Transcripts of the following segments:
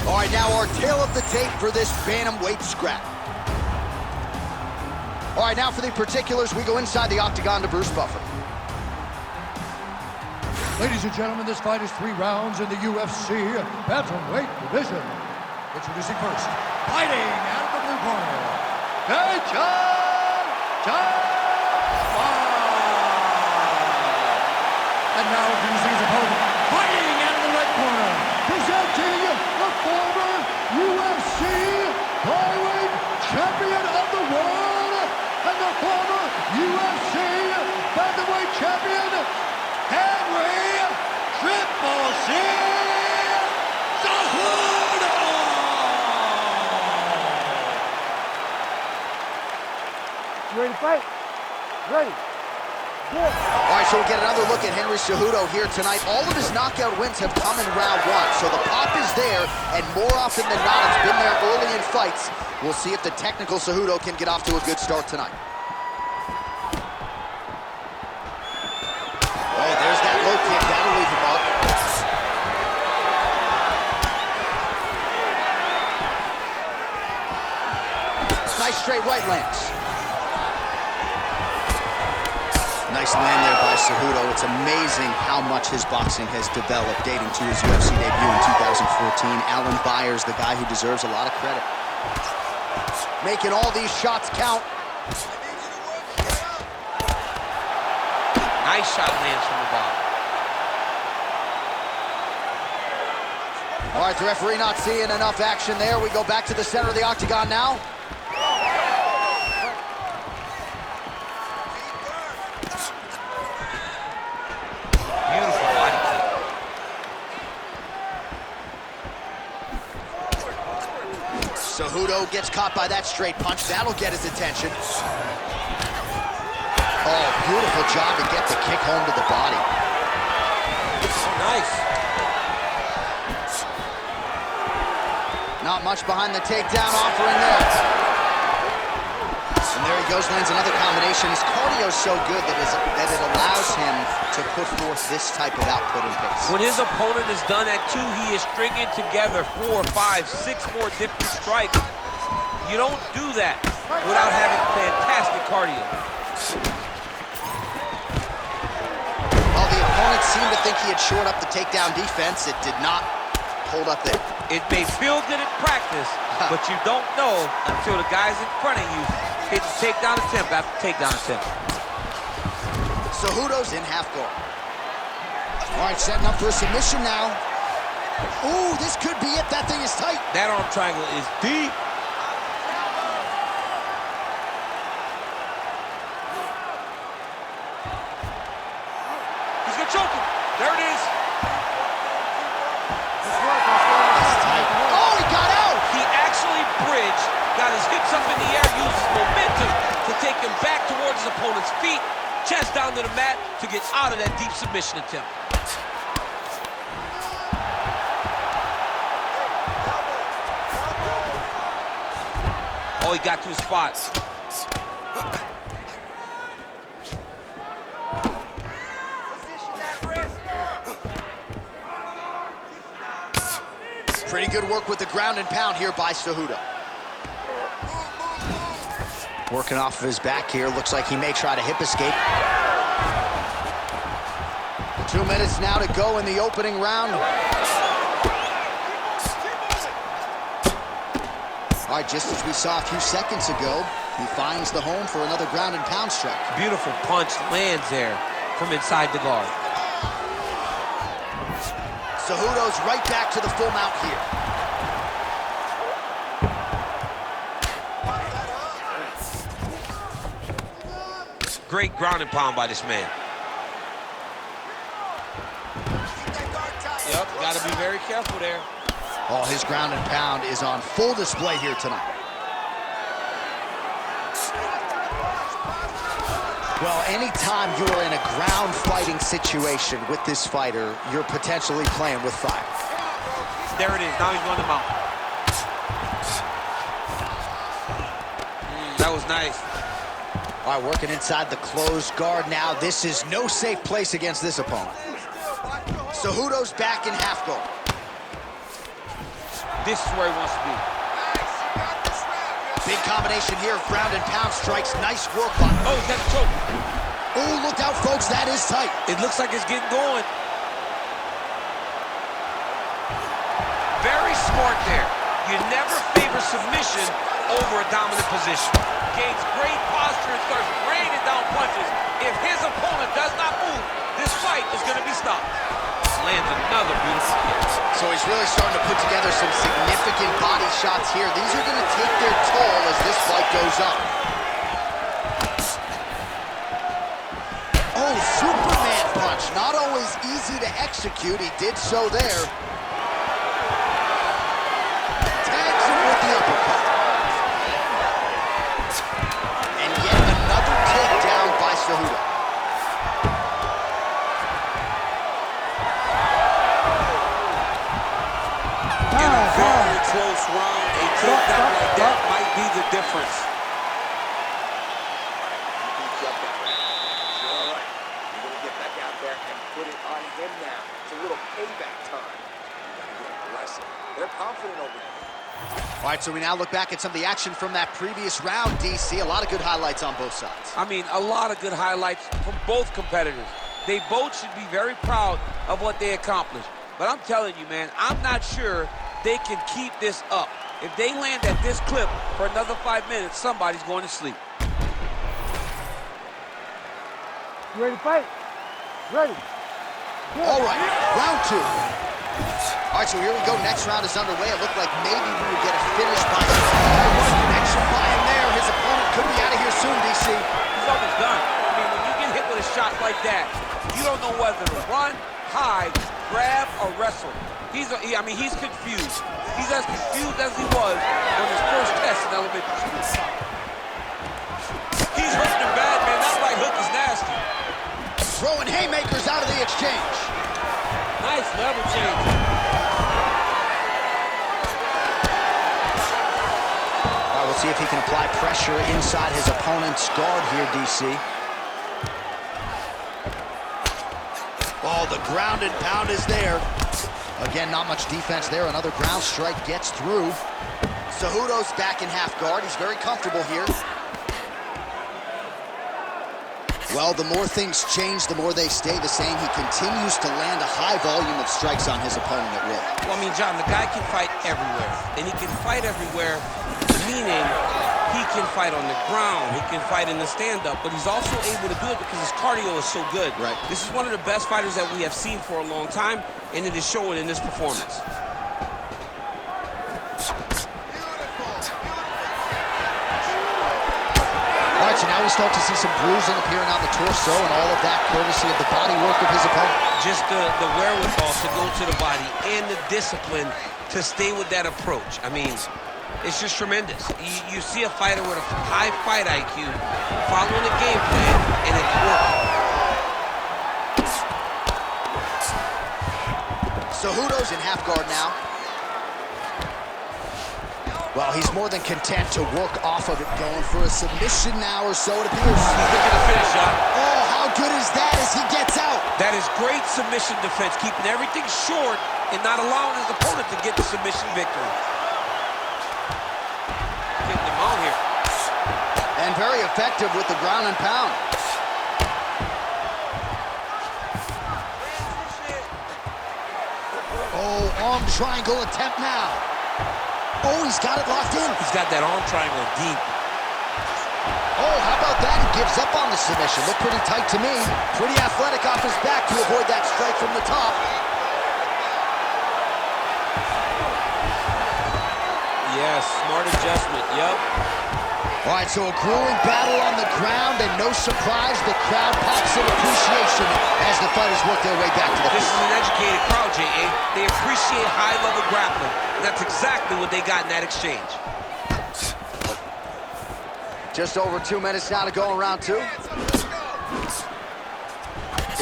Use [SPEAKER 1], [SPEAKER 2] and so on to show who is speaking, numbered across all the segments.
[SPEAKER 1] All right, now our tail of the tape for this bantamweight scrap. All right, now for the particulars, we go inside the octagon to Bruce Buffer.
[SPEAKER 2] Ladies and gentlemen, this fight is 3 rounds in the UFC Bantamweight division. Introducing first, fighting out of the blue corner, Payton Talbott. And now introducing his opponent, fighting out of the red corner, presenting the former UFC Flyweight Champion of the World and the former UFC Bantamweight Champion, Henry Cejudo!
[SPEAKER 3] You ready to fight? Ready. Good.
[SPEAKER 1] All right, so we'll get another look at Henry Cejudo here tonight. All of his knockout wins have come in round 1, so the pop is there, and more often than not, it's been there early in fights. We'll see if the technical Cejudo can get off to a good start tonight. Oh, there's that low kick. That'll leave him up. Nice straight right lands. Nice land there by Cejudo. It's amazing how much his boxing has developed dating to his UFC debut in 2014. Alan Byers, the guy who deserves a lot of credit. Making all these shots count.
[SPEAKER 4] Nice shot lands from the bottom.
[SPEAKER 1] All right, the referee not seeing enough action there. We go back to the center of the octagon now.
[SPEAKER 4] Beautiful body kick.
[SPEAKER 1] Cejudo gets caught by that straight punch. That'll get his attention. Oh, beautiful job to get the kick home to the body.
[SPEAKER 4] Nice.
[SPEAKER 1] Not much behind the takedown offering there. And there he goes, lands another combination. His cardio's so good that it allows him to put forth this type of output and pace.
[SPEAKER 4] When his opponent is done at 2, he is stringing together 4, 5, 6 more different strikes. You don't do that without having fantastic cardio.
[SPEAKER 1] Opponent seemed to think he had shored up the takedown defense. It did not hold up there.
[SPEAKER 4] It may feel good in practice, but you don't know until the guys in front of you hit the takedown attempt after takedown attempt.
[SPEAKER 1] Cejudo's in half guard. All right, setting up for a submission now. Ooh, this could be it. That thing is tight.
[SPEAKER 4] That arm triangle is deep. Choke him. There it is.
[SPEAKER 1] Oh, he got out.
[SPEAKER 4] He actually bridged, got his hips up in the air, used his momentum to take him back towards his opponent's feet, chest down to the mat to get out of that deep submission attempt. Oh, he got to his spot.
[SPEAKER 1] Pretty good work with the ground and pound here by Cejudo. Working off of his back here. Looks like he may try to hip escape. 2 minutes now to go in the opening round. All right, just as we saw a few seconds ago, he finds the home for another ground and pound strike.
[SPEAKER 4] Beautiful punch lands there from inside the guard.
[SPEAKER 1] Cejudo's right back to the full mount here.
[SPEAKER 4] Great ground and pound by this man. Yep, got to be very careful there.
[SPEAKER 1] Oh, his ground and pound is on full display here tonight. Well, anytime you're in a ground fighting situation with this fighter, you're potentially playing with fire.
[SPEAKER 4] There it is. Now he's running the mount. That was nice.
[SPEAKER 1] All right, working inside the closed guard now. This is no safe place against this opponent. Cejudo's back in half guard.
[SPEAKER 4] This is where he wants to be.
[SPEAKER 1] Big combination here of ground and pound strikes. Nice work on.
[SPEAKER 4] Oh, he's got the choke.
[SPEAKER 1] Oh, look out, folks. That is tight.
[SPEAKER 4] It looks like it's getting going. Very smart there. You never favor submission over a dominant position. Gains great posture and starts raining down punches. If his opponent does not move, this fight is going to be stopped. Lands another beautiful kick.
[SPEAKER 1] So he's really starting to put together some significant body shots here. These are going to take their toll as this fight goes up. Oh, Superman punch. Not always easy to execute. He did so there. Tags him with the uppercut. And yet another takedown by Cejudo.
[SPEAKER 4] Very close round. A takedown like that might be the difference.
[SPEAKER 5] All right, you're going to get back out there and put it on him now. It's a little payback time. You got to get aggressive. They're confident over there.
[SPEAKER 1] All right, so we now look back at some of the action from that previous round, DC. A lot of good highlights on both sides.
[SPEAKER 4] I mean, a lot of good highlights from both competitors. They both should be very proud of what they accomplished. But I'm telling you, man, I'm not sure they can keep this up. If they land at this clip for another 5 minutes, somebody's going to sleep.
[SPEAKER 3] You ready to fight? Ready.
[SPEAKER 1] All right, round two. All right, so here we go. Next round is underway. It looked like maybe we would get a finish by him. One connection by him there. His opponent could be out of here soon, DC.
[SPEAKER 4] He's almost done. I mean, when you get hit with a shot like that, you don't know whether to run, hide, grab, or wrestle. He's confused. He's as confused as he was on his first test in elementary school. He's hurting him bad, man. That right hook is nasty.
[SPEAKER 1] Throwing haymakers out of the exchange.
[SPEAKER 4] Nice level change.
[SPEAKER 1] All right, we'll see if he can apply pressure inside his opponent's guard here, DC. Oh, the ground and pound is there. Again, not much defense there. Another ground strike gets through. Cejudo's back in half guard. He's very comfortable here. Well, the more things change, the more they stay the same. He continues to land a high volume of strikes on his opponent at will.
[SPEAKER 4] Well, I mean, John, the guy can fight everywhere. And he can fight everywhere, meaning he can fight on the ground, he can fight in the stand-up, but he's also able to do it because his cardio is so good.
[SPEAKER 1] Right. This
[SPEAKER 4] is one of the best fighters that we have seen for a long time, and it is showing in this performance.
[SPEAKER 1] All right, so now we start to see some bruising appearing on the torso, and all of that courtesy of the body work of his opponent.
[SPEAKER 4] Just the wherewithal to go to the body and the discipline to stay with that approach. I mean, it's just tremendous. You see a fighter with a high fight IQ following a game plan, and it's working.
[SPEAKER 1] Cejudo's in half guard now. Well, he's more than content to work off of it, going for a submission now or so, it appears.
[SPEAKER 4] He's looking to finish, John.
[SPEAKER 1] Oh, how good is that as he gets out?
[SPEAKER 4] That is great submission defense, keeping everything short and not allowing his opponent to get the submission victory. Getting him on here.
[SPEAKER 1] And very effective with the ground and pound. Oh, arm triangle attempt now. Oh, he's got it locked in.
[SPEAKER 4] He's got that arm triangle deep.
[SPEAKER 1] Oh, how about that? He gives up on the submission. Looked pretty tight to me. Pretty athletic off his back to avoid that strike from the top.
[SPEAKER 4] Yes, smart adjustment, yep.
[SPEAKER 1] All right, so a grueling battle on the ground, and no surprise, the crowd pops in appreciation as the fighters work their way back to the
[SPEAKER 4] This
[SPEAKER 1] feet.
[SPEAKER 4] is an educated crowd, J.A. They appreciate high-level grappling, and that's exactly what they got in that exchange.
[SPEAKER 1] Just over 2 minutes now to go in round two.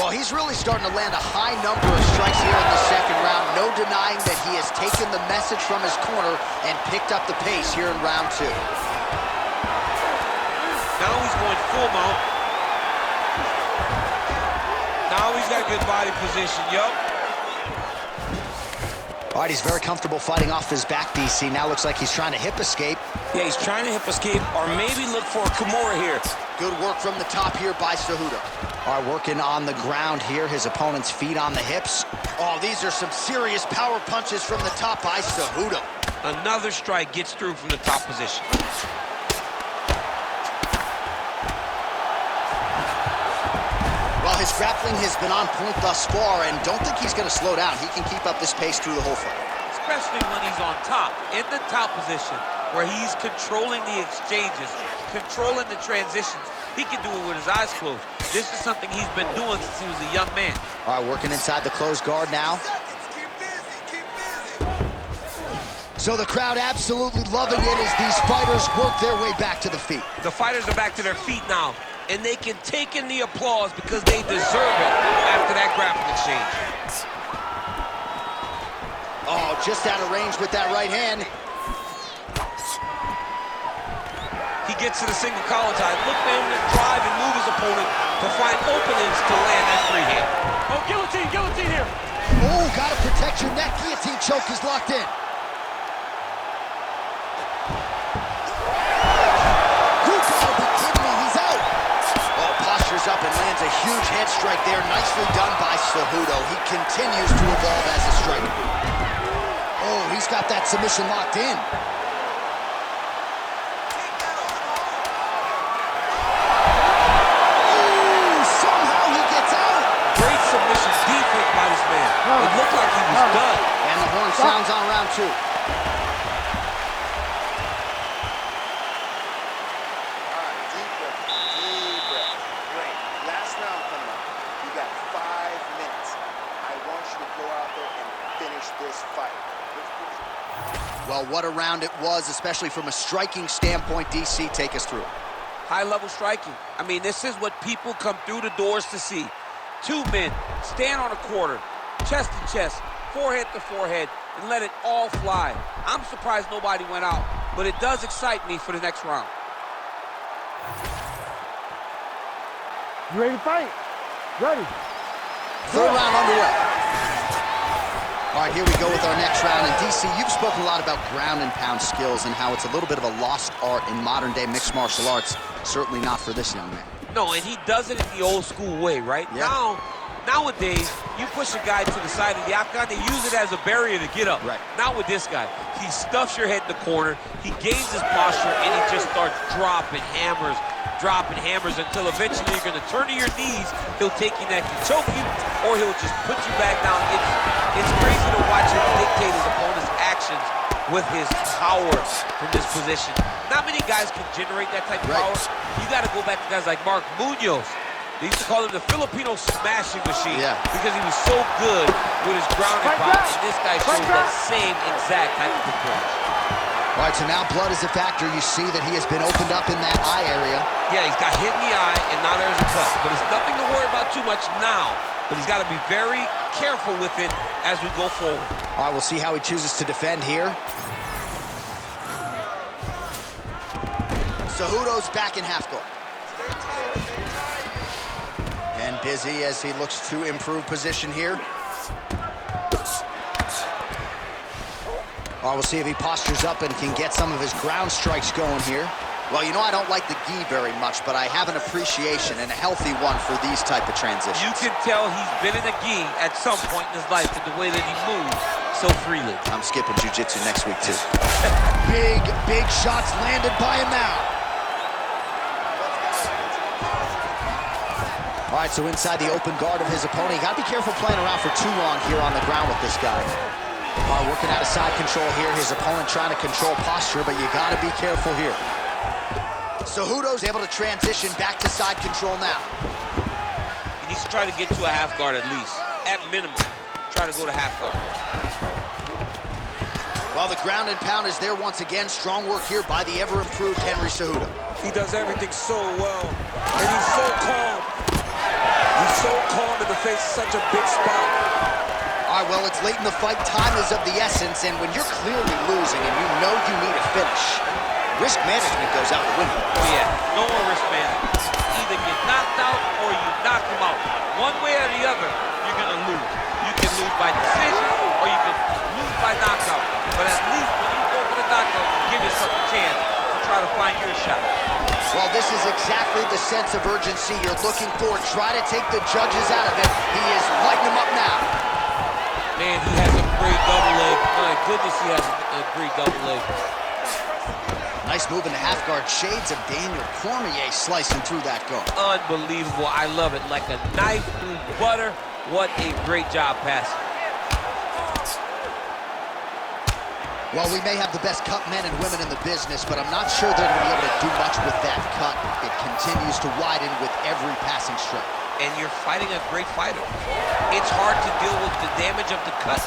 [SPEAKER 1] Well, he's really starting to land a high number of strikes here in the second round. No denying that he has taken the message from his corner and picked up the pace here in round two.
[SPEAKER 4] Now he's going full mount. Now he's got good body position, yup.
[SPEAKER 1] All right, he's very comfortable fighting off his back, DC. Now looks like he's trying to hip escape.
[SPEAKER 4] Yeah, he's trying to hip escape or maybe look for a Kimura here.
[SPEAKER 1] Good work from the top here by Cejudo. All right, working on the ground here. His opponent's feet on the hips. Oh, these are some serious power punches from the top by Cejudo.
[SPEAKER 4] Another strike gets through from the top position.
[SPEAKER 1] Well, his grappling has been on point thus far, and don't think he's going to slow down. He can keep up this pace through the whole fight.
[SPEAKER 4] Especially when he's on top, in the top position, where he's controlling the exchanges, controlling the transitions. He can do it with his eyes closed. This is something he's been doing since he was a young man.
[SPEAKER 1] All right, working inside the closed guard now. So the crowd absolutely loving it as these fighters work their way back to the feet.
[SPEAKER 4] The fighters are back to their feet now, and they can take in the applause because they deserve it after that grappling exchange.
[SPEAKER 1] Oh, just out of range with that right hand.
[SPEAKER 4] He gets to the single collar tie. Look for him to drive and move his opponent to find openings to land that free hand. Oh, guillotine, guillotine here.
[SPEAKER 1] Oh, gotta protect your neck. Guillotine choke is locked in. You gotta be kidding me, he's out. Oh, postures up and lands a huge head strike there. Nicely done by Cejudo. He continues to evolve as a striker. Oh, he's got that submission locked in.
[SPEAKER 4] It looked like he was done.
[SPEAKER 1] And the horn sounds on round two. All
[SPEAKER 5] right, deep breath, deep breath. Great. Last round coming up. You got 5 minutes. I want you to go out there and finish this fight.
[SPEAKER 1] Well, what a round it was, especially from a striking standpoint. DC, take us through.
[SPEAKER 4] High-level striking. I mean, this is what people come through the doors to see. Two men stand on a quarter, chest to chest, forehead to forehead, and let it all fly. I'm surprised nobody went out, but it does excite me for the next round.
[SPEAKER 3] You ready to fight? Ready.
[SPEAKER 1] Third round underway. All right, here we go with our next round. And DC, you've spoken a lot about ground and pound skills and how it's a little bit of a lost art in modern day mixed martial arts. Certainly not for this young man.
[SPEAKER 4] No, and he does it in the old school way, right?
[SPEAKER 1] Yeah.
[SPEAKER 4] Nowadays, you push a guy to the side of the octagon, they use it as a barrier to get up.
[SPEAKER 1] Right.
[SPEAKER 4] Not with this guy. He stuffs your head in the corner, he gains his posture, and he just starts dropping hammers until eventually you're going to turn to your knees. He'll take your neck and choke you, or he'll just put you back down. It's crazy to watch him dictate his opponent's actions with his power from this position. Not many guys can generate that type of power. You got to go back to guys like Mark Munoz. They used to call him the Filipino smashing machine because he was so good with his ground and pound, and this guy shows that same exact type of approach.
[SPEAKER 1] All right, so now blood is a factor. You see that he has been opened up in that eye area.
[SPEAKER 4] Yeah, he's got hit in the eye, and now there's a cut. But it's nothing to worry about too much now. But he's got to be very careful with it as we go forward.
[SPEAKER 1] All right, we'll see how he chooses to defend here. Cejudo's back in half guard. And busy as he looks to improve position here. All right, we'll see if he postures up and can get some of his ground strikes going here. Well, you know, I don't like the gi very much, but I have an appreciation and a healthy one for these type of transitions.
[SPEAKER 4] You can tell he's been in a gi at some point in his life with the way that he moves so freely.
[SPEAKER 1] I'm skipping jiu-jitsu next week, too. Big shots landed by him now. All right, so inside the open guard of his opponent. You got to be careful playing around for too long here on the ground with this guy. All right, working out of side control here. His opponent trying to control posture, but you got to be careful here. Cejudo's able to transition back to side control now.
[SPEAKER 4] He needs to try to get to a half guard at least. At minimum, try to go to half guard.
[SPEAKER 1] Well, the ground and pound is there once again. Strong work here by the ever-improved Henry Cejudo.
[SPEAKER 6] He does everything so well, and he's so calm. He's so calm in the face of such a big spot.
[SPEAKER 1] All right, well, it's late in the fight. Time is of the essence, and when you're clearly losing and you know you need a finish, risk management goes out the window.
[SPEAKER 4] Oh, yeah. No more risk management. Either get knocked out or you knock him out. One way or the other, you're going to lose. You can lose by decision or you can lose by knockout. But at least when you go for the knockout, give yourself a chance to try to find your shot.
[SPEAKER 1] Well, this is exactly the sense of urgency you're looking for. Try to take the judges out of it. He is lighting them up now.
[SPEAKER 4] Man, he has a great double leg. My goodness, he has a great double leg.
[SPEAKER 1] Nice move in the half guard. Shades of Daniel Cormier slicing through that guard.
[SPEAKER 4] Unbelievable. I love it. Like a knife through butter. What a great job passing.
[SPEAKER 1] Well, we may have the best cut men and women in the business, but I'm not sure they're going to be able to do much with that cut. It continues to widen with every passing stroke.
[SPEAKER 4] And you're fighting a great fighter. It's hard to deal with the damage of the cut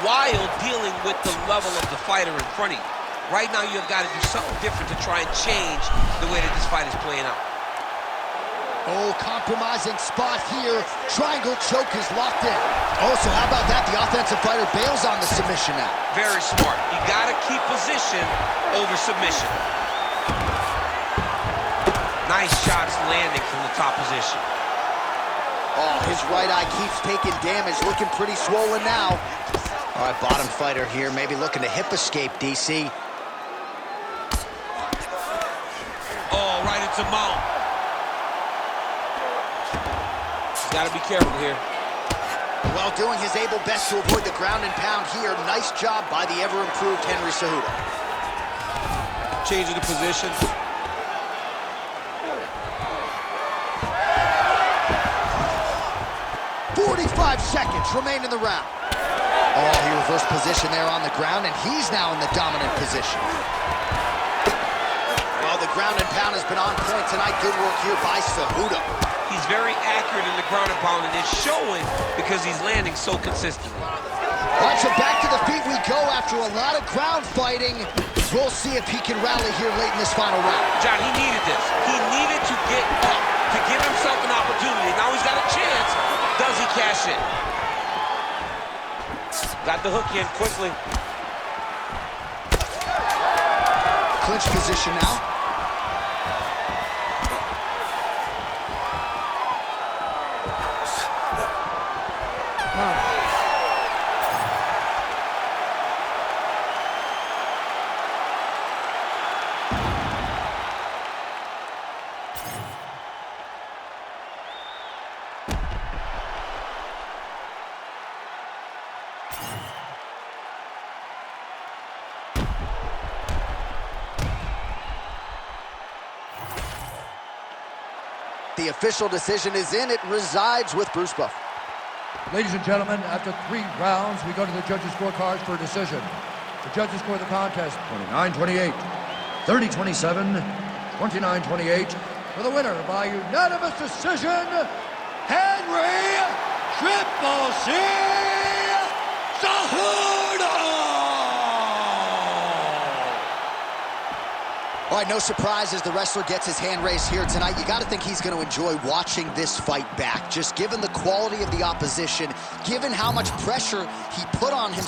[SPEAKER 4] while dealing with the level of the fighter in front of you. Right now, you've got to do something different to try and change the way that this fight is playing out.
[SPEAKER 1] Oh, compromising spot here. Triangle choke is locked in. Oh, so how about that? The offensive fighter bails on the submission now.
[SPEAKER 4] Very smart. You got to keep position over submission. Nice shots landing from the top position.
[SPEAKER 1] Oh, his right eye keeps taking damage, looking pretty swollen now. All right, bottom fighter here, maybe looking to hip escape, DC.
[SPEAKER 4] Oh, right into mount. He's got to be careful here.
[SPEAKER 1] Well, doing his able best to avoid the ground and pound here. Nice job by the ever-improved Henry Cejudo.
[SPEAKER 6] Changing the position.
[SPEAKER 1] 45 seconds remain in the round. Oh, he reversed position there on the ground, and he's now in the dominant position. Well, the ground and pound has been on point tonight. Good work here by Cejudo.
[SPEAKER 4] He's very accurate in the ground and pound, and it's showing because he's landing so consistently.
[SPEAKER 1] All right, so back to the feet we go after a lot of ground fighting. We'll see if he can rally here late in this final round.
[SPEAKER 4] John, he needed this. He needed to get up, to give himself an opportunity. Now he's got a chance. Does he cash in? Got the hook in quickly.
[SPEAKER 1] Clinch position now. The official decision is in. It resides with Bruce Buffer.
[SPEAKER 2] Ladies and gentlemen, after 3 rounds, we go to the judges' scorecards for a decision. The judges score the contest 29-28, 30-27, 29-28. For the winner by unanimous decision, Henry Triple C Cejudo!
[SPEAKER 1] All right, no surprise as the wrestler gets his hand raised here tonight. You got to think he's going to enjoy watching this fight back. Just given the quality of the opposition, given how much pressure he put on himself.